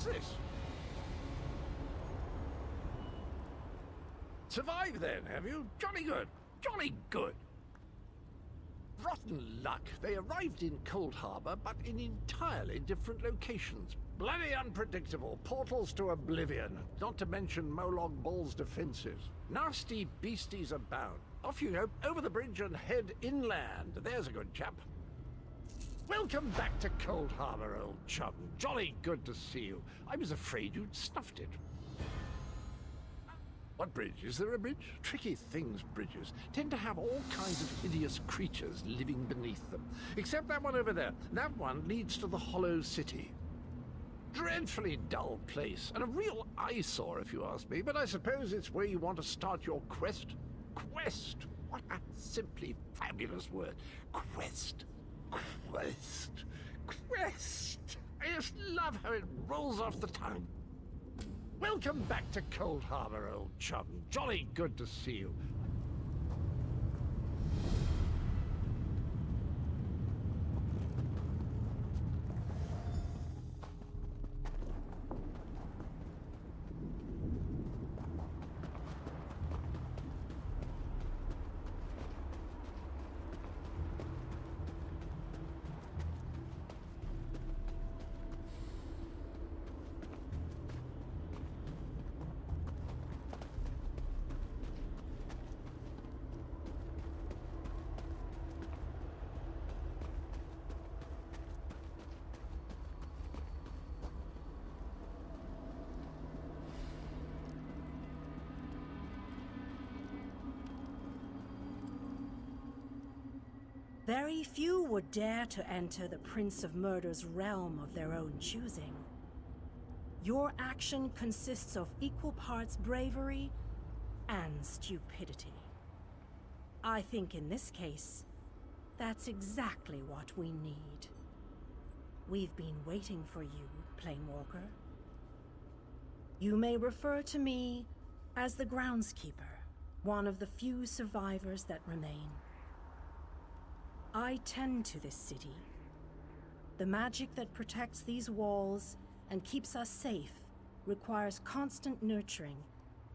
What's this? Survived then, have you? Jolly good. Jolly good. Rotten luck. They arrived in Cold Harbor, but in entirely different locations. Bloody unpredictable. Portals to oblivion. Not to mention Molog Ball's defenses. Nasty beasties abound. Off you go, over the bridge and head inland. There's a good chap. Welcome back to Cold Harbor, old chum. Jolly good to see you. I was afraid you'd snuffed it. What bridge? Is there a bridge? Tricky things, bridges. Tend to have all kinds of hideous creatures living beneath them. Except that one over there. That one leads to the Hollow City. Dreadfully dull place, and a real eyesore if you ask me, but I suppose it's where you want to start your quest. Quest! What a simply fabulous word. Quest. Quest. Quest. I just love how it rolls off the tongue. Welcome back to Cold Harbor, old chum. Jolly good to see you. Very few would dare to enter the Prince of Murder's realm of their own choosing. Your action consists of equal parts bravery and stupidity. I think in this case, that's exactly what we need. We've been waiting for you, Planewalker. You may refer to me as the Groundskeeper, one of the few survivors that remain. I tend to this city. The magic that protects these walls and keeps us safe requires constant nurturing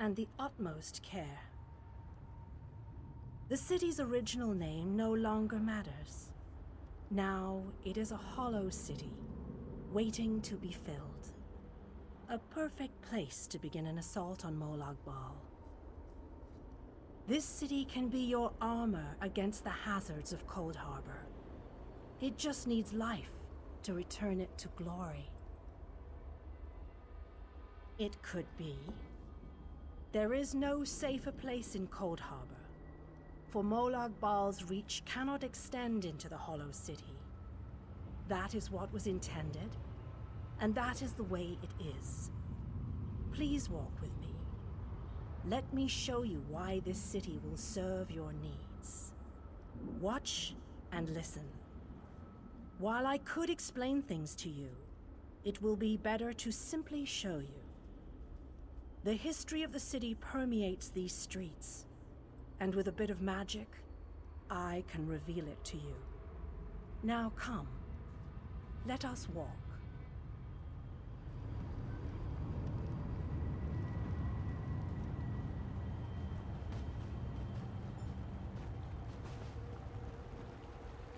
and the utmost care. The city's original name no longer matters. Now it is a hollow city, waiting to be filled. A perfect place to begin an assault on Molag Bal. This city can be your armor against the hazards of Cold Harbor. It just needs life to return it to glory. It could be. There is no safer place in Cold Harbor, for Molag Bal's reach cannot extend into the Hollow City. That is what was intended, and that is the way it is. Please walk with me. Let me show you why this city will serve your needs. Watch and listen. While I could explain things to you, it will be better to simply show you. The history of the city permeates these streets, and with a bit of magic, I can reveal it to you. Now come, let us walk.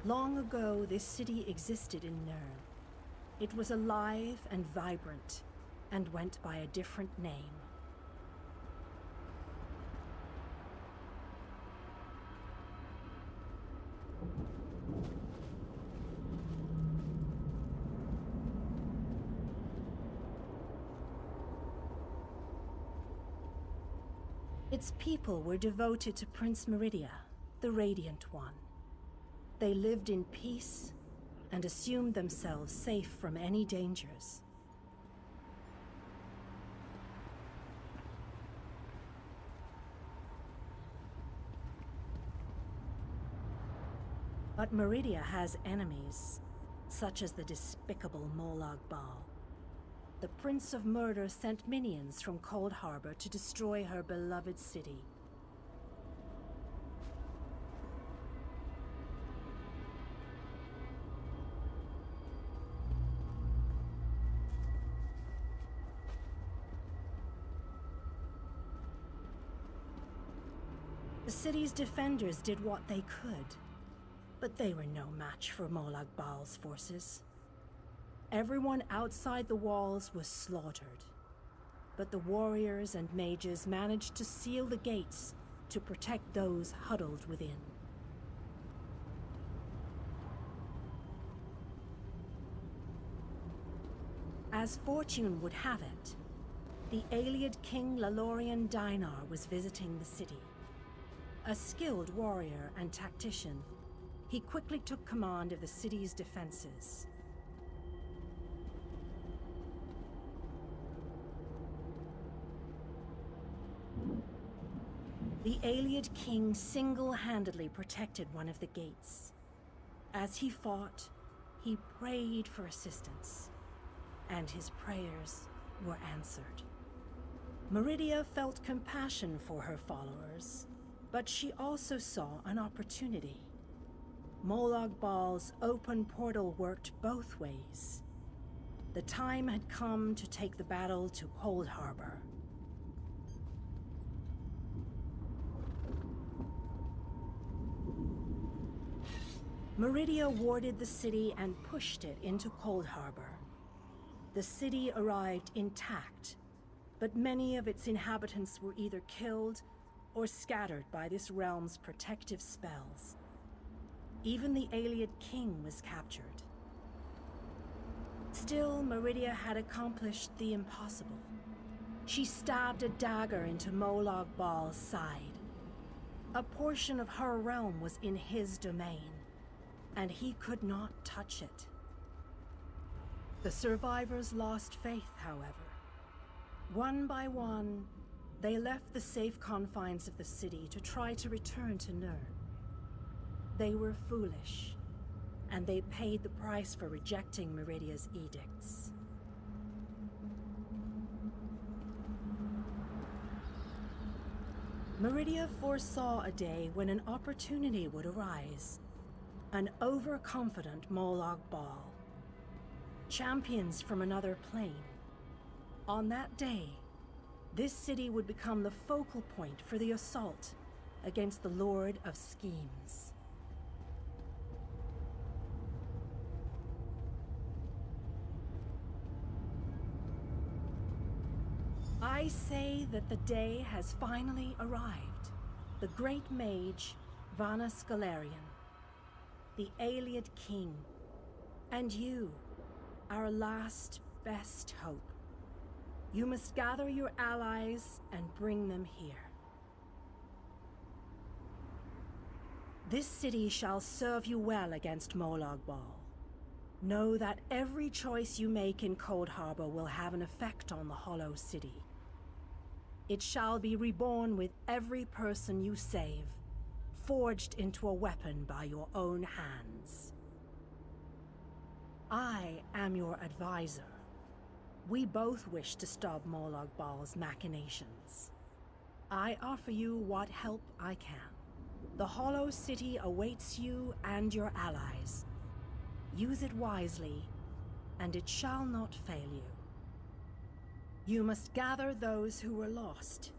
Long ago, this city existed in Nirn. It was alive and vibrant, and went by a different name. Its people were devoted to Prince Meridia, the Radiant One. They lived in peace and assumed themselves safe from any dangers. But Meridia has enemies, such as the despicable Molag Bal. The Prince of Murder sent minions from Cold Harbor to destroy her beloved city. The city's defenders did what they could, but they were no match for Molag Bal's forces. Everyone outside the walls was slaughtered, but the warriors and mages managed to seal the gates to protect those huddled within. As fortune would have it, the Ayleid king Lalorian Dainar was visiting the city. A skilled warrior and tactician, he quickly took command of the city's defenses. The Ayleid king single-handedly protected one of the gates. As he fought, he prayed for assistance, and his prayers were answered. Meridia felt compassion for her followers, but she also saw an opportunity. Molag Bal's open portal worked both ways. The time had come to take the battle to Cold Harbor. Meridia warded the city and pushed it into Cold Harbor. The city arrived intact, but many of its inhabitants were either killed or scattered by this realm's protective spells. Even the Ayleid king was captured. Still, Meridia had accomplished the impossible. She stabbed a dagger into Molag Bal's side. A portion of her realm was in his domain, and he could not touch it. The survivors lost faith, however. One by one, they left the safe confines of the city to try to return to Nirn. They were foolish, and they paid the price for rejecting Meridia's edicts. Meridia foresaw a day when an opportunity would arise. An overconfident Molag Bal. Champions from another plane. On that day, this city would become the focal point for the assault against the Lord of Schemes. I say that the day has finally arrived. The great mage, Vanus Galarian, the Ayleid king, and you, our last best hope. You must gather your allies and bring them here. This city shall serve you well against Molag Bal. Know that every choice you make in Cold Harbor will have an effect on the Hollow City. It shall be reborn with every person you save, forged into a weapon by your own hands. I am your advisor. We both wish to stop Molag Bal's machinations. I offer you what help I can. The Hollow City awaits you and your allies. Use it wisely, and it shall not fail you. You must gather those who were lost.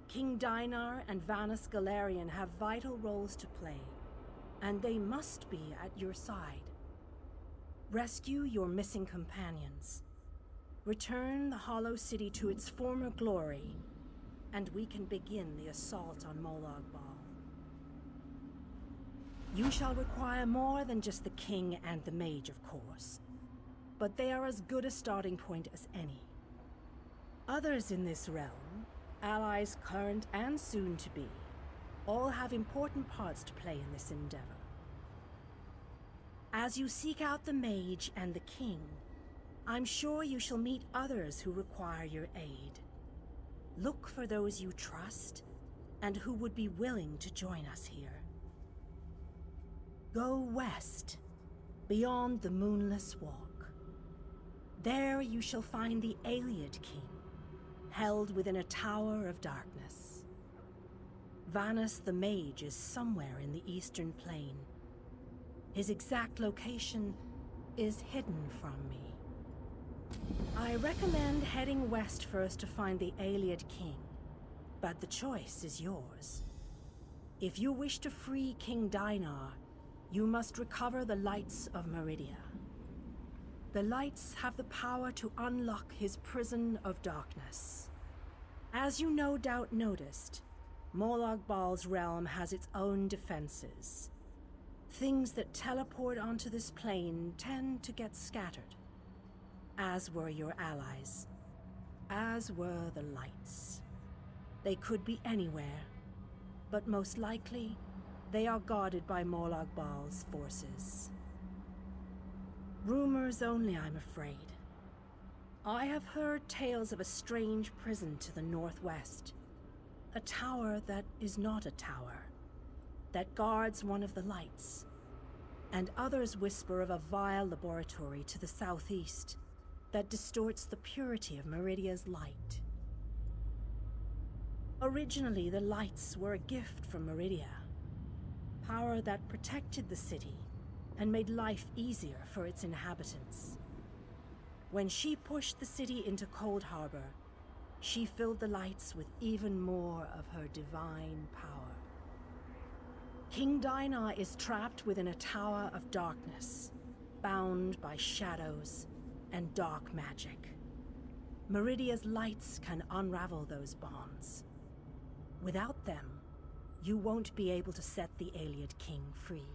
King Dainar and Vanus Galarian have vital roles to play, and they must be at your side. Rescue your missing companions. Return the Hollow City to its former glory, and we can begin the assault on Molag Bal. You shall require more than just the king and the mage, of course, but they are as good a starting point as any. Others in this realm, allies current and soon to be, all have important parts to play in this endeavor. As you seek out the mage and the king, I'm sure you shall meet others who require your aid. Look for those you trust and who would be willing to join us here. Go west, beyond the Moonless Walk. There you shall find the Ayleid king, held within a tower of darkness. Vanus the mage is somewhere in the eastern plain. His exact location is hidden from me. I recommend heading west first to find the Ayleid king, but the choice is yours. If you wish to free King Dinar, you must recover the lights of Meridia. The lights have the power to unlock his prison of darkness. As you no doubt noticed, Molag Bal's realm has its own defenses. Things that teleport onto this plane tend to get scattered, as were your allies, as were the lights. They could be anywhere, but most likely, they are guarded by Molag Bal's forces. Rumors only, I'm afraid. I have heard tales of a strange prison to the northwest. A tower that is not a tower, that guards one of the lights. And others whisper of a vile laboratory to the southeast that distorts the purity of Meridia's light. Originally, the lights were a gift from Meridia, power that protected the city and made life easier for its inhabitants. When she pushed the city into Cold Harbor, she filled the lights with even more of her divine power. King Dinar is trapped within a tower of darkness, bound by shadows and dark magic. Meridia's lights can unravel those bonds. Without them, you won't be able to set the Ayleid king free.